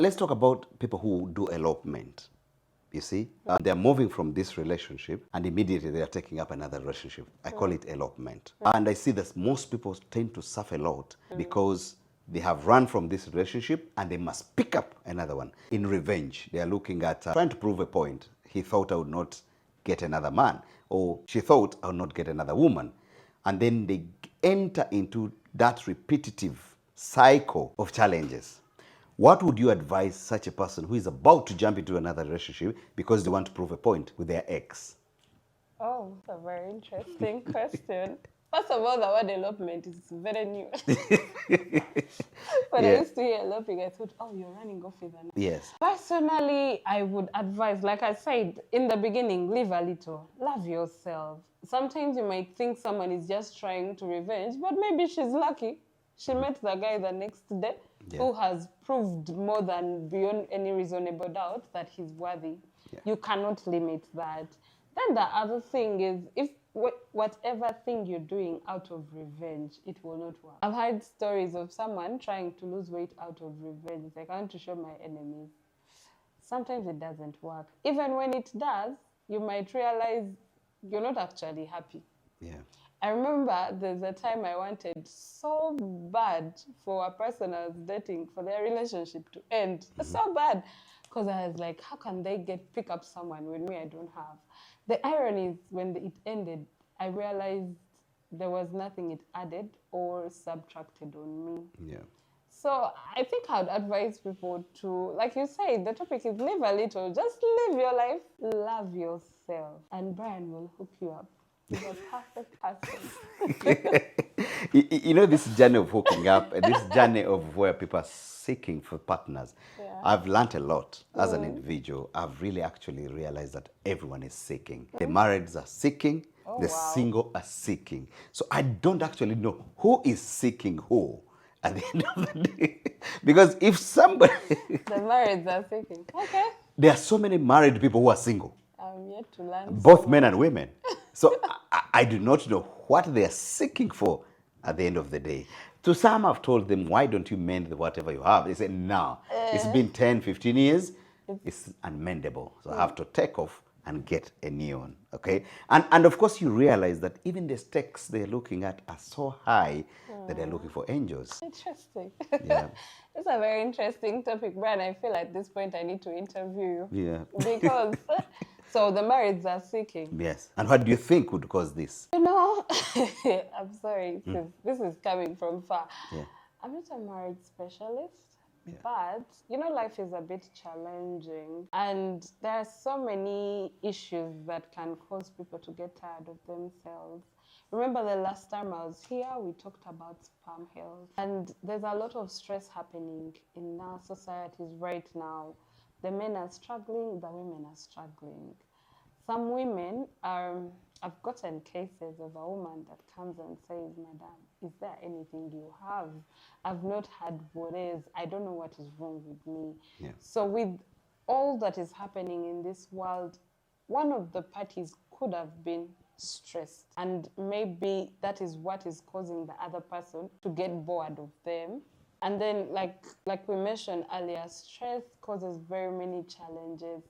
Let's talk about people who do elopement. You see, they're moving from this relationship and immediately they are taking up another relationship. I call it elopement. And I see that most people tend to suffer a lot because they have run from this relationship and they must pick up another one. In revenge, they are looking at trying to prove a point. He thought I would not get another man, or she thought I would not get another woman. And then they enter into that repetitive cycle of challenges. What would you advise such a person who is about to jump into another relationship because they want to prove a point with their ex? Oh, that's a very interesting question. First of all, the word elopement is very new. When I Yeah. used to hear eloping, I thought, oh, you're running off with another. Yes. Personally, I would advise, like I said in the beginning, live a little, love yourself. Sometimes you might think someone is just trying to revenge, but maybe she's lucky. She met the guy the next day who has proved more than beyond any reasonable doubt that he's worthy. Yeah. You cannot limit that. Then the other thing is, if whatever thing you're doing out of revenge, it will not work. I've heard stories of someone trying to lose weight out of revenge. Like, I want to show my enemies. Sometimes it doesn't work. Even when it does, you might realize you're not actually happy. Yeah. I remember there's a time I wanted so bad for a person I was dating, for their relationship to end. So bad. Because I was like, how can they pick up someone when me I don't have? The irony is when it ended, I realized there was nothing it added or subtracted on me. Yeah. So I think I'd advise people to, like you said, the topic is live a little. Just live your life, love yourself, and Brian will hook you up. He's a perfect person. You know, this journey of hooking up, this journey of where people are seeking for partners, Yeah. I've learned a lot as an individual. I've really actually realized that everyone is seeking. The marrieds are seeking, Oh, the wow. single are seeking. So I don't actually know who is seeking who at the end of the day. Because if somebody, The marrieds are thinking, okay, there are so many married people who are single, I'm yet to learn both so men much. and women. So I do not know what they are seeking for at the end of the day. To some, I've told them, why don't you mend whatever you have? They said, no, it's been 10, 15 years, it's unmendable. So I have to take off and get a new one, okay? And of course, you realize that even the stakes they're looking at are so high that they're looking for angels. Interesting. Yeah. It's a very interesting topic, Brian. I feel at this point I need to interview you. Yeah. Because, so the marrieds are seeking. Yes. And what do you think would cause this? You know, I'm sorry, this is coming from far. Yeah. I'm not a marriage specialist, but life is a bit challenging, and there are so many issues that can cause people to get tired of themselves. Remember the last time I was here, we talked about sperm health, and there's a lot of stress happening in our societies right now. The men are struggling, the women are struggling. Some women are, I've gotten cases of a woman that comes and says, Madam, is there anything you have? I've not had borders. I don't know what is wrong with me. Yeah. So with all that is happening in this world, one of the parties could have been stressed. And maybe that is what is causing the other person to get bored of them. And then, like we mentioned earlier, stress causes very many challenges.